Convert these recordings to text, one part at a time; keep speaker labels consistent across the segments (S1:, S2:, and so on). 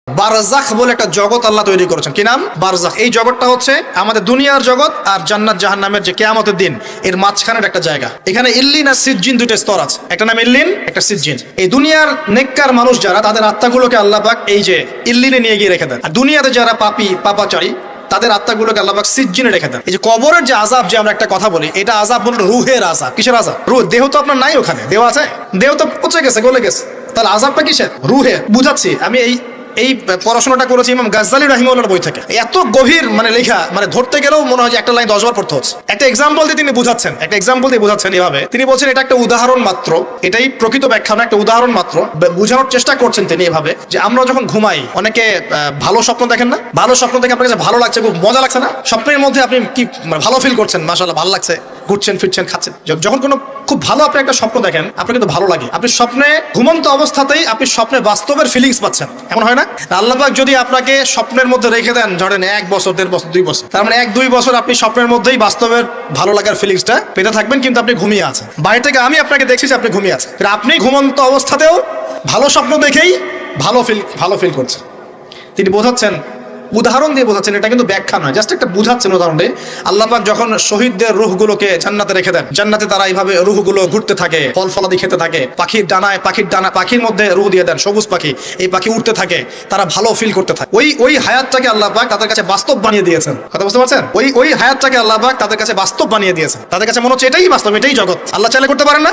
S1: বারজাখ বলে একটা জগৎ আল্লাহ তৈরি করেছেন। কি নাম? বারজাখ। এই জগৎটা হচ্ছে আমাদের দুনিয়ার জগৎ আর জান্নাত জাহান্নামের যে কিয়ামতের দিন এর মাঝখানের একটা জায়গা। এখানে ইল্লিন আর সিজ্জিন দুইটা স্তর আছে, একটা নাম ইল্লিন, একটা সিজ্জিন। এই দুনিয়ার নেককার মানুষ যারা, তাদের আত্মাগুলোকে আল্লাহ পাক এই যে ইল্লিনে নিয়ে গিয়ে রেখে দেন। আর দুনিয়াতে যারা পাপী পাপাচারী তাদের আত্মাগুলোকে আল্লাহ পাক সিজ্জিনে রেখে দেন। এই যে কবরের যে আযাব, যে আমরা একটা কথা বলি, এটা আযাব বলতে রুহের আযাব। কিসের আযাব? রুহ। দেহ তো আপনার নাই, ওখানে দেহ আছে, দেহ তো পচে গেছে, গলে গেছে, তাহলে আযাবটা কিসের? রুহের। বুঝাচ্ছি, আমি এই পড়াশোনাটা করেছি ইমাম গাজ্জালী রাহিমাহুল্লাহর বই থেকে। এত গভীর লেখা, ধরতে গেলেও মনে হয় যে একটা লাইন 10 বার পড়তে হচ্ছে। একটা এক্সাম্পল দিয়ে তিনি বুঝাচ্ছেন, এভাবে তিনি বলছেন এটা একটা উদাহরণ মাত্র, এটাই প্রকৃত ব্যাখ্যা না, একটা উদাহরণ মাত্র। বোঝানোর চেষ্টা করছেন তিনি এভাবে যে আমরা যখন ঘুমাই, অনেকে ভালো স্বপ্ন দেখেন না? ভালো স্বপ্ন দেখে আপনার কাছে ভালো লাগছে, খুব মজা লাগছে না? স্বপ্নের মধ্যে আপনি কি ভালো ফিল করছেন? মাশাআল্লাহ ভালো লাগছে, ঘুরছেন ফিরছেন খাচ্ছেন। যখন কোনো খুব ভালো আপনি একটা স্বপ্ন দেখেন, আপনার কিন্তু ভালো লাগে। আপনি স্বপ্নে ঘুমন্ত অবস্থাতেই আপনি স্বপ্নে বাস্তবের ফিলিংস পাচ্ছেন, এমন হয় না? আল্লাহ পাক যদি আপনাকে স্বপ্নের মধ্যে রেখে দেন, ধরেন 1 বছর 1.5 বছর 2 বছর, তার মানে 1-2 বছর আপনি স্বপ্নের মধ্যেই বাস্তবের ভালো লাগার ফিলিংসটা পেতে থাকবেন, কিন্তু আপনি ঘুমিয়ে আছেন। বাইরে থেকে আমি আপনাকে দেখছি যে আপনি ঘুমিয়ে আছেন, আপনি ঘুমন্ত অবস্থাতেও ভালো স্বপ্ন দেখেই ভালো ফিল করছেন। তিনি বোঝাচ্ছেন, উদাহরণ দিয়ে বোঝাচ্ছেন, এটা কিন্তু ব্যাখ্যা নয়, জাস্ট একটা বুঝাচ্ছেন উদাহরণ দিয়ে। আল্লাহ পাক যখন শহীদদের রূহগুলোকে জান্নাতে রেখে দেন, জান্নাতে তারা এইভাবে রূহগুলো ঘুরতে থাকে, ফল ফলাদি খেতে থাকে, পাখির মধ্যে রূহ দিয়ে দেন, সবুজ পাখি, এই পাখি উঠতে থাকে, তারা ভালো ফিল করতে থাকে। ওই হায়াতটাকে আল্লাহ পাক তাদের কাছে বাস্তব বানিয়ে দিয়েছেন। কথা বুঝতে পারছেন? ওই হায়াতটাকে আল্লাহ পাক তাদের কাছে বাস্তব বানিয়ে দিয়েছেন। তাদের কাছে মনে হচ্ছে এটাই বাস্তব, এটাই জগৎ। আল্লাহ চাইলে করতে পারেন না?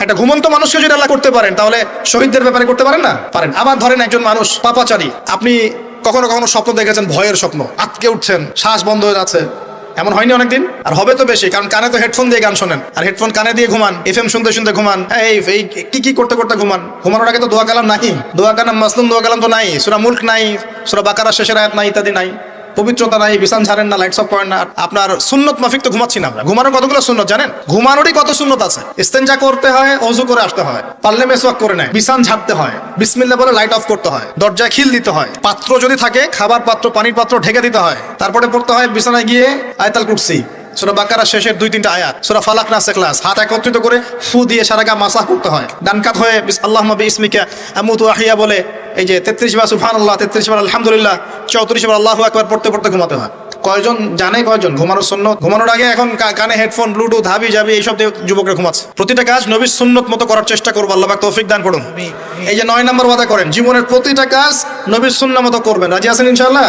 S1: একটা ঘুমন্ত মানুষকে যদি আল্লাহ করতে পারেন, তাহলে শহীদদের ব্যাপারে করতে পারেন না? পারেন। আবার ধরেন একজন মানুষ পাপাচারী, আপনি কখনো কখনো স্বপ্ন দেখেছেন, ভয়ের স্বপ্ন, আটকে উঠছেন, শ্বাস বন্ধ হয়ে যাচ্ছে, এমন হয়নি অনেকদিন? আর হবে তো বেশি, কারণ কানে তো হেডফোন দিয়ে গান শোনেন, আর হেডফোন কানে দিয়ে ঘুমান, এফএম শুনতে শুনতে ঘুমান, এই কি করতে করতে ঘুমান। ঘুমানোর আগে তো দোয়া কালাম নাই, দোয়া কালাম মাসনুন দোয়া কালাম তো নাই, সূরা মুলক নাই, সূরা বাকারা শেষের আয়াত নাই, ইত্যাদি নাই, পবিত্রতা নাই, বিছান ছাড়েন না, লাইটস অফ করেন না। আপনার সুন্নত মাফিক তো ঘুমাচ্ছি না আমরা। ঘুমানোর কতগুলো সুন্নত জানেন? ঘুমানোরই কত সুন্নত আছে। ইস্তেনজা করতে হয়, ওযু করে আসতে হয়, পারলে মেসওয়াক করে নেয়, বিছান ঝাড়তে হয়, বিসমিল্লাহ বলে লাইট অফ করতে হয়, দরজায় খিল দিতে হয়, পাত্র যদি থাকে খাবার পাত্র, পানির পাত্র ঢেকে দিতে হয়, তারপরে পড়তে হয় বিছানায় গিয়ে আয়াতুল কুরসি, সূরা বাকারা শেষের 2-3টা আয়াত, সূরা ফালাক নাস ইখলাস, হাত একত্রিত করে ফু দিয়ে সারা গা মাসাহ করতে হয়, ডান কাত হয়ে আল্লাহুম্মা বিইসমিকা আমুতু ওয়া আহইয়া বলে এই যে 33 বার সুবহানাল্লাহ, 33 বার আলহামদুলিল্লাহ, 34 বার আল্লাহু আকবার পড়তে পড়তে ঘুমাতে হয়। কয়জন জানে? কয়জন ঘুমানোর সুন্নত? ঘুমানোর আগে এখন কানে হেডফোন, ব্লুটুথ, হাবি জাবি এইসব দিয়ে যুবকরা ঘুমাচ্ছে। প্রতিটা কাজ নবীর সুন্নত মতো করার চেষ্টা করবো, আল্লাহ পাক তৌফিক দান করুন। এই যে 9 নম্বর ওয়াদা করেন, জীবনের প্রতিটা কাজ নবীর সুন্নাহ মতো করবেন। রাজি আছেন ইনশাআল্লাহ?